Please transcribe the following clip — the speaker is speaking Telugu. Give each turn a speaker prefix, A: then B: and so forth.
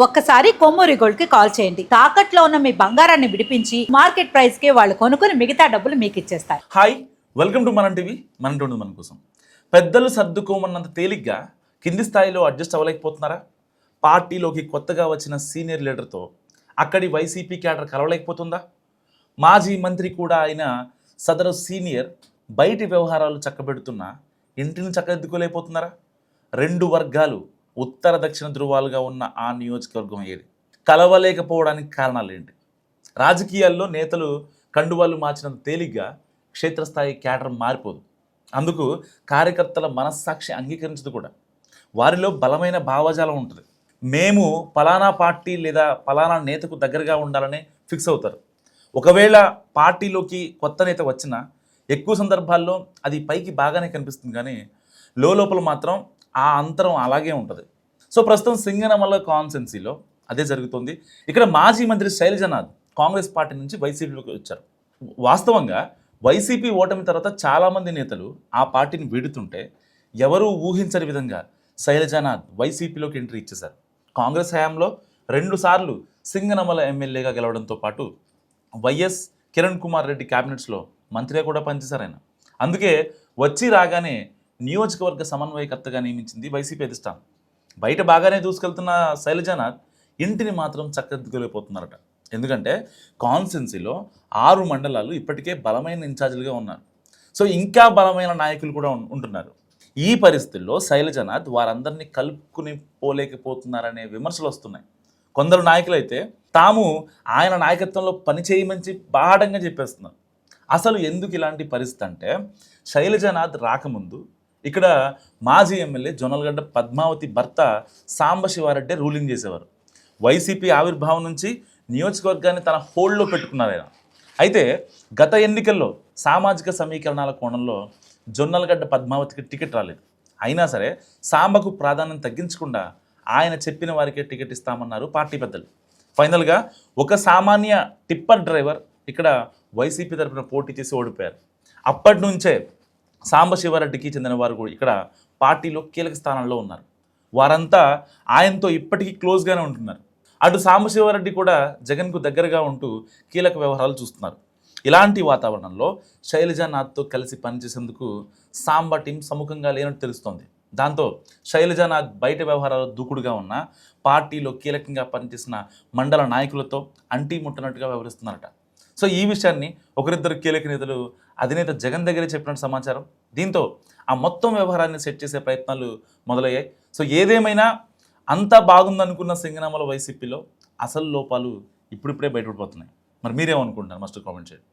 A: ఒక్కసారి కొమ్మూరి గోల్డ్ కి కాల్ చేయండి. తాకట్లో ఉన్న మీ బంగారాన్ని విడిపించి మార్కెట్ ప్రైస్ కి వాళ్ళు కొనుక్కుని మిగతా డబ్బులు మీకు ఇచ్చేస్తారు.
B: హాయ్, వెల్కమ్ టు మనం టీవీ. మన మన కోసం పెద్దలు సర్దుకోమన్నంత తేలిగ్గా కింది స్థాయిలో అడ్జస్ట్ అవ్వలేకపోతున్నారా? పార్టీలోకి కొత్తగా వచ్చిన సీనియర్ లీడర్తో అక్కడి వైసీపీ క్యాడర్ కలవలేకపోతుందా? మాజీ మంత్రి కూడా అయిన సదరు సీనియర్ బయటి వ్యవహారాలు చక్కబెడుతున్నా ఇంటిని చక్కదిద్దుకోలేకపోతున్నారా? రెండు వర్గాలు ఉత్తర దక్షిణ ధృవాలుగా ఉన్న ఆ నియోజకవర్గం ఏది? కలవలేకపోవడానికి కారణాలు ఏంటి? రాజకీయాల్లో నేతలు కండువాళ్ళు మార్చినంత తేలిగ్గా క్షేత్రస్థాయి క్యాడర్ మారిపోదు. అందుకు కార్యకర్తల మనస్సాక్షి అంగీకరించదు కూడా. వారిలో బలమైన భావజాలం ఉంటుంది. మేము పలానా పార్టీ లేదా పలానా నేతకు దగ్గరగా ఉండాలని ఫిక్స్ అవుతారు. ఒకవేళ పార్టీలోకి కొత్త నేత వచ్చినా ఎక్కువ సందర్భాల్లో అది పైకి బాగానే కనిపిస్తుంది, కానీ లోపల మాత్రం ఆ అంతరం అలాగే ఉంటుంది. సో ప్రస్తుతం సింగనమల కాన్స్టెన్సీలో అదే జరుగుతుంది. ఇక్కడ మాజీ మంత్రి శైలజనాథ్ కాంగ్రెస్ పార్టీ నుంచి వైసీపీలోకి వచ్చారు. వాస్తవంగా వైసీపీ ఓటమి తర్వాత చాలామంది నేతలు ఆ పార్టీని వీడుతుంటే ఎవరూ ఊహించని విధంగా శైలజనాథ్ వైసీపీలోకి ఎంట్రీ ఇచ్చేశారు. కాంగ్రెస్ హయాంలో 2 సార్లు సింగనమల ఎమ్మెల్యేగా గెలవడంతో పాటు వైఎస్ కిరణ్ కుమార్ రెడ్డి క్యాబినెట్స్లో మంత్రిగా కూడా పనిచేశారు ఆయన. అందుకే వచ్చి రాగానే నియోజకవర్గ సమన్వయకర్తగా నియమించింది వైసీపీ అధిష్టానం. బయట బాగానే దూసుకెళ్తున్న శైలజనాథ్ ఇంటిని మాత్రం చక్కదిద్దుకోలేకపోతున్నారట. ఎందుకంటే కాన్స్టెన్సీలో 6 మండలాలు ఇప్పటికే బలమైన ఇన్ఛార్జీలుగా ఉన్నారు. సో ఇంకా బలమైన నాయకులు కూడా ఉంటున్నారు. ఈ పరిస్థితుల్లో శైలజనాథ్ వారందరినీ కలుపుకుని పోలేకపోతున్నారనే విమర్శలు వస్తున్నాయి. కొందరు నాయకులైతే తాము ఆయన నాయకత్వంలో పనిచేయమని బాహటంగా చెప్పేస్తున్నారు. అసలు ఎందుకు ఇలాంటి పరిస్థితి అంటే, శైలజనాథ్ రాకముందు ఇక్కడ మాజీ ఎమ్మెల్యే జొన్నలగడ్డ పద్మావతి భర్త సాంబశివారెడ్డి రూలింగ్ చేసేవారు. వైసీపీ ఆవిర్భావం నుంచి నియోజకవర్గాన్ని తన హోల్డ్లో పెట్టుకున్నారు ఆయన. అయితే గత ఎన్నికల్లో సామాజిక సమీకరణాల కోణంలో జొన్నలగడ్డ పద్మావతికి టికెట్ రాలేదు. అయినా సరే సాంబకు ప్రాధాన్యం తగ్గించకుండా ఆయన చెప్పిన వారికే టికెట్ ఇస్తామన్నారు పార్టీ పెద్దలు. ఫైనల్గా ఒక సామాన్య టిప్పర్ డ్రైవర్ ఇక్కడ వైసీపీ తరఫున పోటీ చేసి ఓడిపోయారు. అప్పటి నుంచే సాంబశివారెడ్డికి చెందిన వారు కూడా ఇక్కడ పార్టీలో కీలక స్థానంలో ఉన్నారు. వారంతా ఆయనతో ఇప్పటికీ క్లోజ్గానే ఉంటున్నారు. అటు సాంబశివారెడ్డి కూడా జగన్కు దగ్గరగా ఉంటూ కీలక వ్యవహారాలు చూస్తున్నారు. ఇలాంటి వాతావరణంలో శైలజానాథ్తో కలిసి పనిచేసేందుకు సాంబ టీం సముఖంగా లేనట్టు తెలుస్తోంది. దాంతో శైలజానాథ్ బయట వ్యవహారాలు దూకుడుగా ఉన్న పార్టీలో కీలకంగా పనిచేసిన మండల నాయకులతో అంటీ ముట్టనట్టుగా వ్యవహరిస్తున్నారట. సో ఈ విషయాన్ని ఒకరిద్దరు కీలక నేతలు అధినేత జగన్ దగ్గరే చెప్పినట్టు సమాచారం. దీంతో ఆ మొత్తం వ్యవహారాన్ని సెట్ చేసే ప్రయత్నాలు మొదలయ్యాయి. సో ఏదేమైనా అంతా బాగుందనుకున్న సింగనమల వైసీపీలో అసలు లోపాలు ఇప్పుడిప్పుడే బయటపడిపోతున్నాయి. మరి మీరేమనుకుంటున్నారు? మస్ట్ కామెంట్ చేయండి.